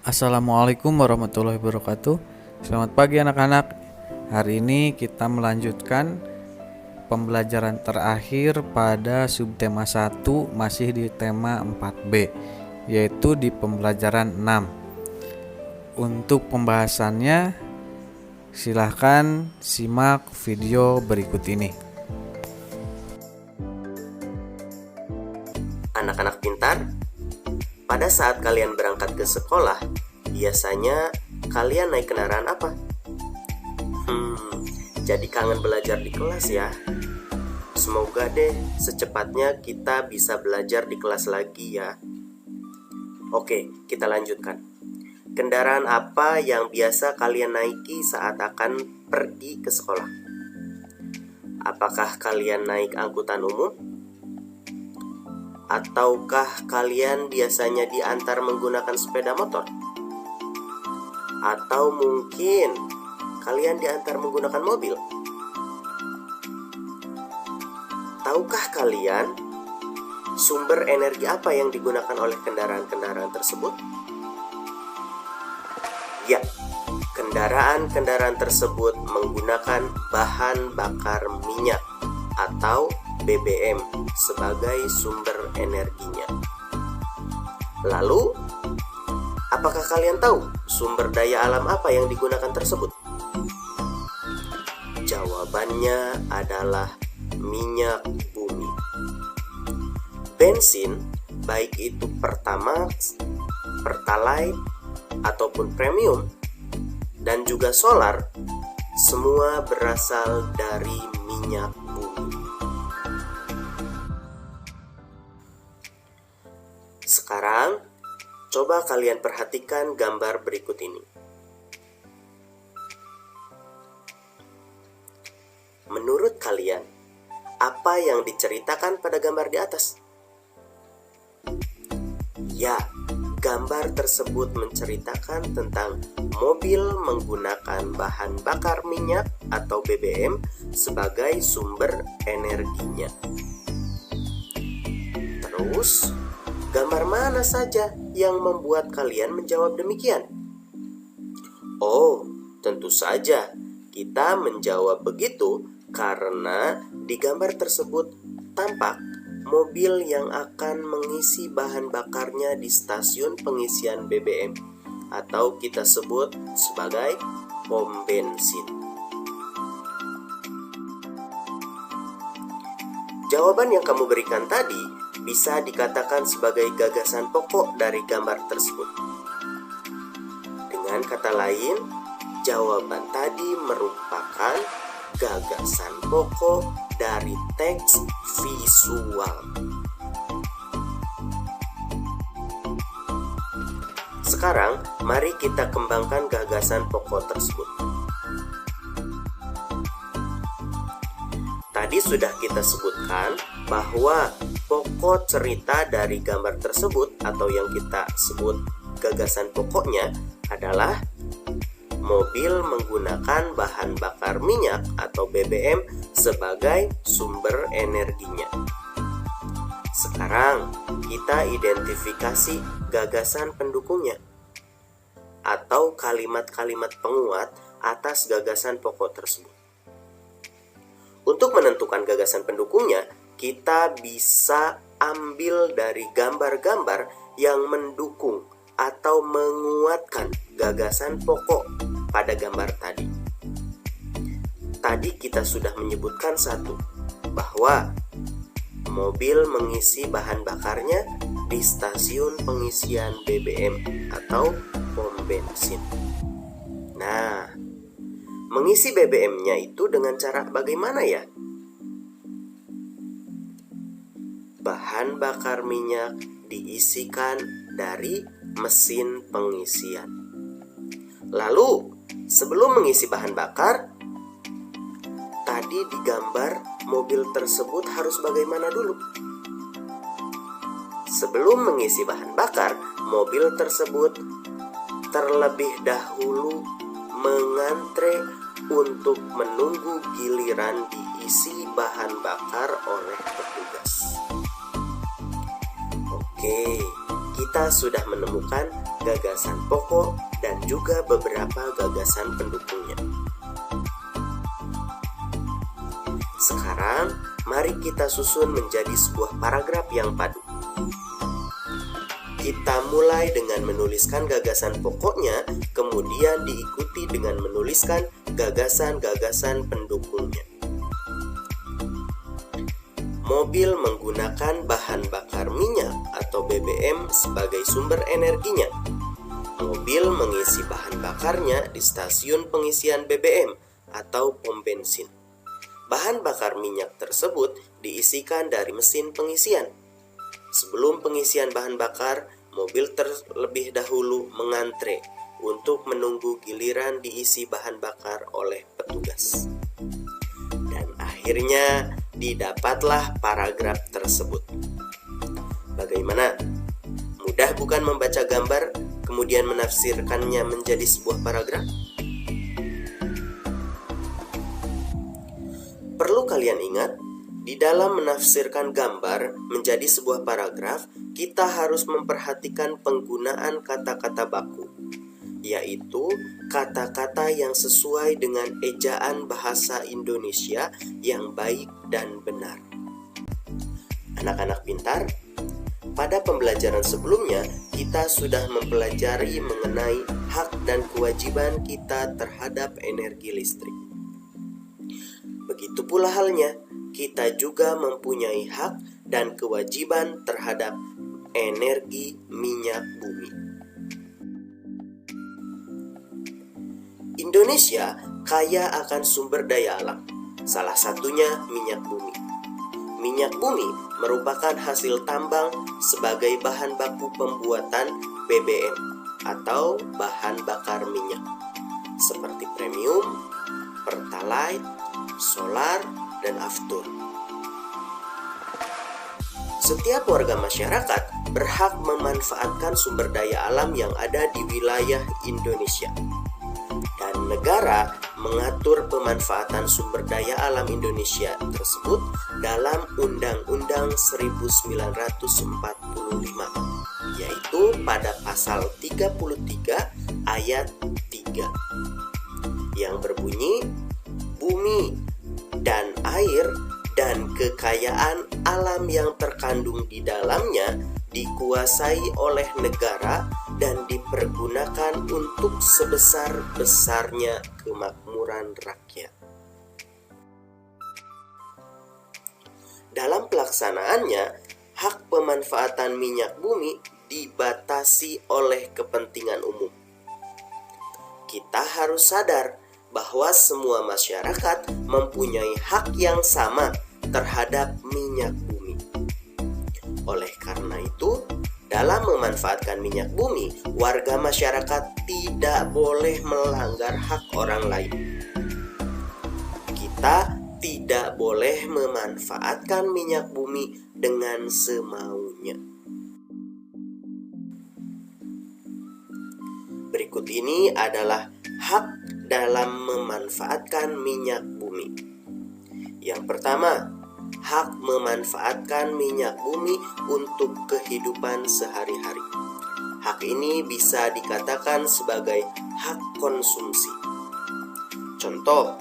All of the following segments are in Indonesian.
Assalamualaikum warahmatullahi wabarakatuh. Selamat pagi anak-anak. Hari ini kita melanjutkan pembelajaran terakhir pada subtema 1 masih di tema 4B, yaitu di pembelajaran 6. Untuk pembahasannya silahkan simak video berikut ini. Anak-anak pintar, pada saat kalian berangkat ke sekolah, biasanya kalian naik kendaraan apa? Jadi kangen belajar di kelas ya. Semoga deh secepatnya kita bisa belajar di kelas lagi ya. Oke, kita lanjutkan. Kendaraan apa yang biasa kalian naiki saat akan pergi ke sekolah? Apakah kalian naik angkutan umum? Ataukah kalian biasanya diantar menggunakan sepeda motor? Atau mungkin kalian diantar menggunakan mobil? Tahukah kalian sumber energi apa yang digunakan oleh kendaraan-kendaraan tersebut? Ya, kendaraan-kendaraan tersebut menggunakan bahan bakar minyak atau BBM sebagai sumber energinya. Lalu, apakah kalian tahu sumber daya alam apa yang digunakan tersebut? Jawabannya adalah minyak bumi. Bensin, baik itu Pertamax, Pertalite, ataupun premium, dan juga solar, semua berasal dari minyak bumi. Sekarang, coba kalian perhatikan gambar berikut ini. Menurut kalian, apa yang diceritakan pada gambar di atas? Ya, gambar tersebut menceritakan tentang mobil menggunakan bahan bakar minyak atau BBM sebagai sumber energinya. Terus, gambar mana saja yang membuat kalian menjawab demikian? Oh, tentu saja kita menjawab begitu karena di gambar tersebut tampak mobil yang akan mengisi bahan bakarnya di stasiun pengisian BBM atau kita sebut sebagai pom bensin. Jawaban yang kamu berikan tadi bisa dikatakan sebagai gagasan pokok dari gambar tersebut. Dengan kata lain, jawaban tadi merupakan gagasan pokok dari teks visual. Sekarang, mari kita kembangkan gagasan pokok tersebut. Tadi sudah kita sebutkan bahwa pokok cerita dari gambar tersebut atau yang kita sebut gagasan pokoknya adalah mobil menggunakan bahan bakar minyak atau BBM sebagai sumber energinya. Sekarang kita identifikasi gagasan pendukungnya atau kalimat-kalimat penguat atas gagasan pokok tersebut. Untuk menentukan gagasan pendukungnya, kita bisa ambil dari gambar-gambar yang mendukung atau menguatkan gagasan pokok pada gambar tadi. Tadi kita sudah menyebutkan satu, bahwa mobil mengisi bahan bakarnya di stasiun pengisian BBM atau pom bensin. Nah, mengisi BBM-nya itu dengan cara bagaimana ya? Bahan bakar minyak diisikan dari mesin pengisian. Lalu, sebelum mengisi bahan bakar, tadi di gambar mobil tersebut harus bagaimana dulu? Sebelum mengisi bahan bakar, mobil tersebut terlebih dahulu mengantre untuk menunggu giliran diisi bahan bakar oleh petugas. Oke, kita sudah menemukan gagasan pokok dan juga beberapa gagasan pendukungnya. Sekarang, mari kita susun menjadi sebuah paragraf yang padu. Kita mulai dengan menuliskan gagasan pokoknya, kemudian diikuti dengan menuliskan gagasan-gagasan pendukungnya. Mobil menggunakan bahan bakar minyak atau BBM sebagai sumber energinya. Mobil mengisi bahan bakarnya di stasiun pengisian BBM atau pom bensin. Bahan bakar minyak tersebut diisikan dari mesin pengisian. Sebelum pengisian bahan bakar, mobil terlebih dahulu mengantre untuk menunggu giliran diisi bahan bakar oleh petugas. Dan akhirnya didapatlah paragraf tersebut. Bagaimana? Mudah bukan membaca gambar kemudian menafsirkannya menjadi sebuah paragraf? Perlu kalian ingat, di dalam menafsirkan gambar menjadi sebuah paragraf, kita harus memperhatikan penggunaan kata-kata baku, yaitu kata-kata yang sesuai dengan ejaan bahasa Indonesia yang baik dan benar. Anak-anak pintar, pada pembelajaran sebelumnya kita sudah mempelajari mengenai hak dan kewajiban kita terhadap energi listrik. Begitu pula halnya, kita juga mempunyai hak dan kewajiban terhadap energi minyak bumi. Indonesia kaya akan sumber daya alam, salah satunya minyak bumi. Minyak bumi merupakan hasil tambang sebagai bahan baku pembuatan BBM atau bahan bakar minyak, seperti premium, pertalite, solar, dan aftur. Setiap warga masyarakat berhak memanfaatkan sumber daya alam yang ada di wilayah Indonesia. Dan negara mengatur pemanfaatan sumber daya alam Indonesia tersebut dalam Undang-Undang 1945, yaitu pada pasal 33 ayat 3, yang berbunyi, bumi dan air dan kekayaan alam yang terkandung di dalamnya dikuasai oleh negara dan dipergunakan untuk sebesar-besarnya kemakmuran rakyat. Dalam pelaksanaannya, hak pemanfaatan minyak bumi dibatasi oleh kepentingan umum. Kita harus sadar bahwa semua masyarakat mempunyai hak yang sama terhadap minyak bumi. Oleh karena itu, dalam memanfaatkan minyak bumi, warga masyarakat tidak boleh melanggar hak orang lain. Kita tidak boleh memanfaatkan minyak bumi dengan semaunya. Berikut ini adalah hak dalam memanfaatkan minyak bumi. Yang pertama, hak memanfaatkan minyak bumi untuk kehidupan sehari-hari. Hak ini bisa dikatakan sebagai hak konsumsi. Contoh,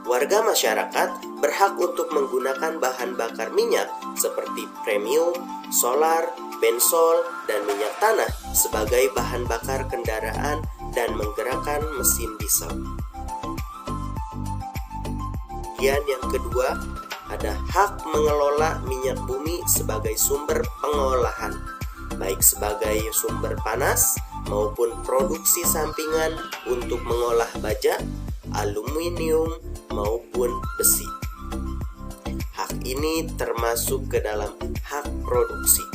warga masyarakat berhak untuk menggunakan bahan bakar minyak seperti premium, solar, bensol, dan minyak tanah sebagai bahan bakar kendaraan dan menggerakkan mesin diesel. Kemudian yang kedua, ada hak mengelola minyak bumi sebagai sumber pengolahan, baik sebagai sumber panas maupun produksi sampingan untuk mengolah baja, aluminium maupun besi. Hak ini termasuk ke dalam hak produksi.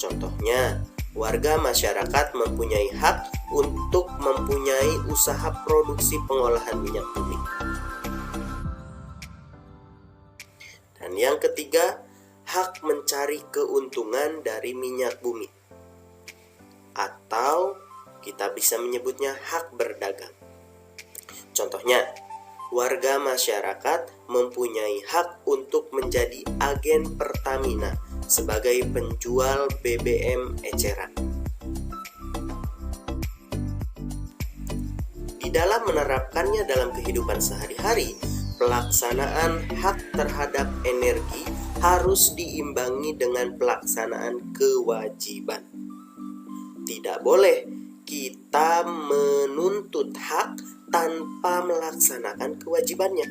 Contohnya, warga masyarakat mempunyai hak untuk mempunyai usaha produksi pengolahan minyak bumi. Dan yang ketiga, hak mencari keuntungan dari minyak bumi, atau kita bisa menyebutnya hak berdagang. Contohnya, warga masyarakat mempunyai hak untuk menjadi agen Pertamina sebagai penjual BBM eceran. Di dalam menerapkannya dalam kehidupan sehari-hari, pelaksanaan hak terhadap energi harus diimbangi dengan pelaksanaan kewajiban. Tidak boleh kita menuntut hak tanpa melaksanakan kewajibannya.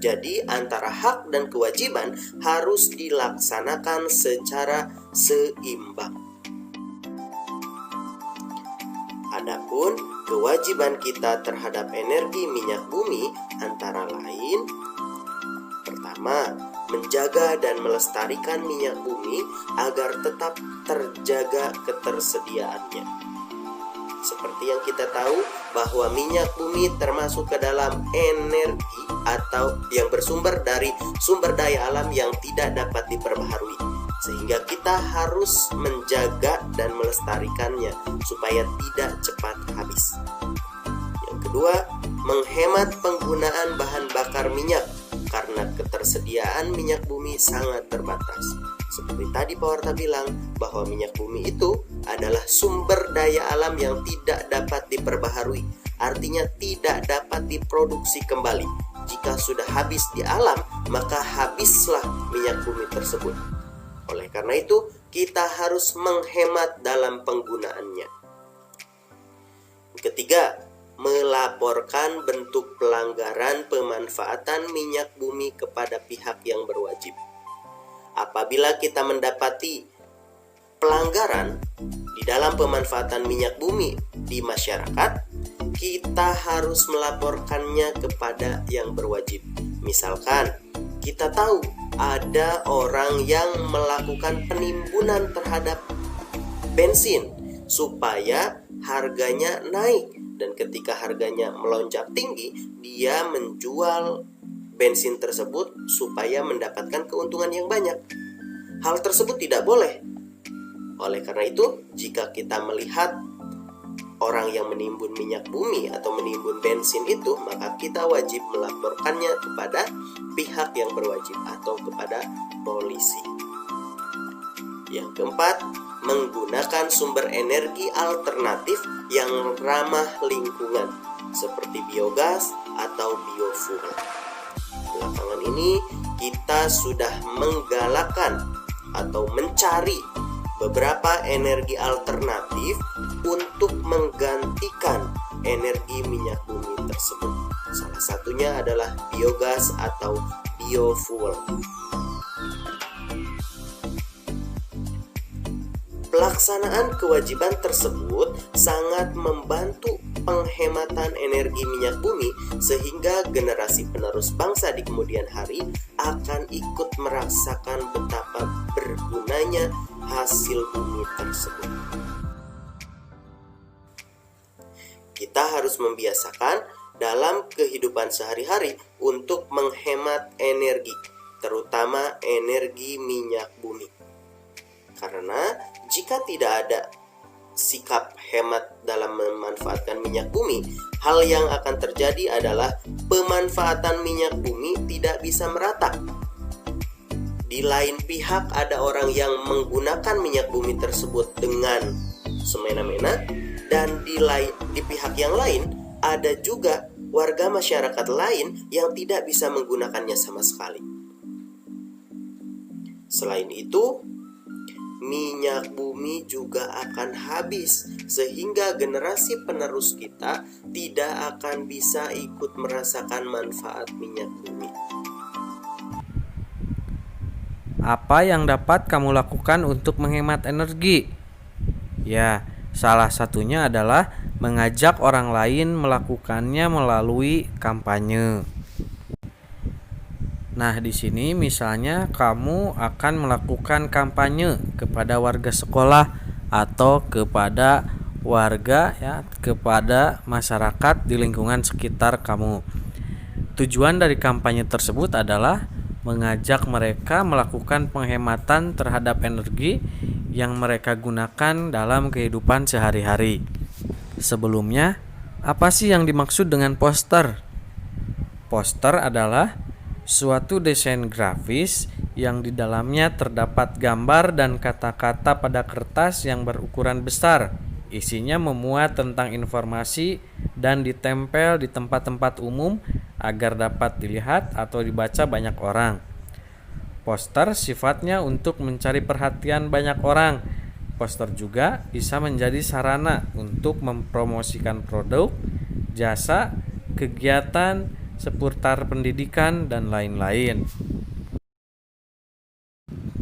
Jadi antara hak dan kewajiban harus dilaksanakan secara seimbang. Adapun kewajiban kita terhadap energi minyak bumi antara lain: pertama, menjaga dan melestarikan minyak bumi agar tetap terjaga ketersediaannya. Seperti yang kita tahu bahwa minyak bumi termasuk ke dalam energi atau yang bersumber dari sumber daya alam yang tidak dapat diperbaharui, sehingga kita harus menjaga dan melestarikannya supaya tidak cepat habis. Yang kedua, menghemat penggunaan bahan bakar minyak karena ketersediaan minyak bumi sangat terbatas. Seperti tadi Pak Warta bilang bahwa minyak bumi itu adalah sumber daya alam yang tidak dapat diperbaharui, artinya tidak dapat diproduksi kembali. Jika sudah habis di alam, maka habislah minyak bumi tersebut. Oleh karena itu, kita harus menghemat dalam penggunaannya. Ketiga, melaporkan bentuk pelanggaran pemanfaatan minyak bumi kepada pihak yang berwajib. Apabila kita mendapati pelanggaran di dalam pemanfaatan minyak bumi di masyarakat, kita harus melaporkannya kepada yang berwajib. Misalkan, kita tahu ada orang yang melakukan penimbunan terhadap bensin supaya harganya naik, dan ketika harganya melonjak tinggi, dia menjual bensin tersebut supaya mendapatkan keuntungan yang banyak. Hal tersebut tidak boleh. Oleh karena itu, jika kita melihat orang yang menimbun minyak bumi atau menimbun bensin itu, maka kita wajib melaporkannya kepada pihak yang berwajib atau kepada polisi. Yang keempat, menggunakan sumber energi alternatif yang ramah lingkungan seperti biogas atau biofuel. Belakangan ini kita sudah menggalakkan atau mencari beberapa energi alternatif untuk menggantikan energi minyak bumi tersebut. Salah satunya adalah biogas atau biofuel. Pelaksanaan kewajiban tersebut sangat membantu penghematan energi minyak bumi, sehingga generasi penerus bangsa di kemudian hari akan ikut merasakan betapa bergunanya hasil bumi tersebut. Kita harus membiasakan dalam kehidupan sehari-hari untuk menghemat energi, terutama energi minyak bumi. Karena jika tidak ada sikap hemat dalam memanfaatkan minyak bumi, hal yang akan terjadi adalah pemanfaatan minyak bumi tidak bisa merata. Di lain pihak ada orang yang menggunakan minyak bumi tersebut dengan semena-mena, dan di pihak yang lain ada juga warga masyarakat lain yang tidak bisa menggunakannya sama sekali. Selain itu, minyak bumi juga akan habis, sehingga generasi penerus kita tidak akan bisa ikut merasakan manfaat minyak bumi. Apa yang dapat kamu lakukan untuk menghemat energi? Ya, salah satunya adalah mengajak orang lain melakukannya melalui kampanye. Nah, di sini misalnya kamu akan melakukan kampanye kepada warga sekolah atau kepada warga, ya, kepada masyarakat di lingkungan sekitar kamu. Tujuan dari kampanye tersebut adalah mengajak mereka melakukan penghematan terhadap energi yang mereka gunakan dalam kehidupan sehari-hari. Sebelumnya, apa sih yang dimaksud dengan poster? Poster adalah suatu desain grafis yang di dalamnya terdapat gambar dan kata-kata pada kertas yang berukuran besar. Isinya memuat tentang informasi dan ditempel di tempat-tempat umum agar dapat dilihat atau dibaca banyak orang. Poster sifatnya untuk mencari perhatian banyak orang. Poster juga bisa menjadi sarana untuk mempromosikan produk, jasa, kegiatan seputar pendidikan, dan lain-lain.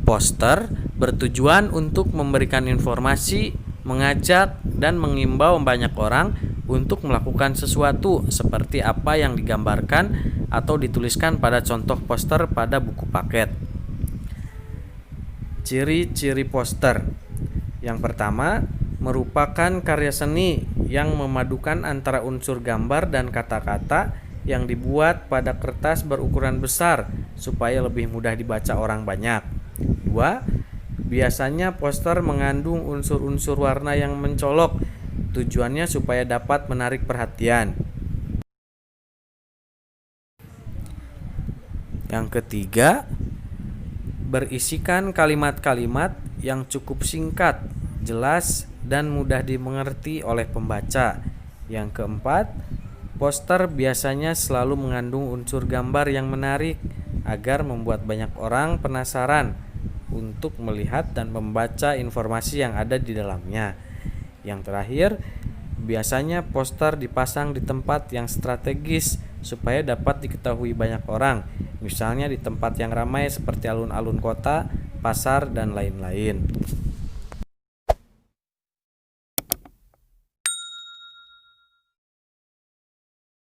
Poster bertujuan untuk memberikan informasi, mengajak, dan mengimbau banyak orang untuk melakukan sesuatu seperti apa yang digambarkan atau dituliskan pada contoh poster pada buku paket. Ciri-ciri poster. Yang pertama, merupakan karya seni yang memadukan antara unsur gambar dan kata-kata yang dibuat pada kertas berukuran besar supaya lebih mudah dibaca orang banyak. 2. Biasanya poster mengandung unsur-unsur warna yang mencolok, tujuannya supaya dapat menarik perhatian. Yang ketiga, berisikan kalimat-kalimat yang cukup singkat, jelas, dan mudah dimengerti oleh pembaca. Yang keempat, poster biasanya selalu mengandung unsur gambar yang menarik agar membuat banyak orang penasaran untuk melihat dan membaca informasi yang ada di dalamnya. Yang terakhir, biasanya poster dipasang di tempat yang strategis supaya dapat diketahui banyak orang, misalnya di tempat yang ramai seperti alun-alun kota, pasar, dan lain-lain.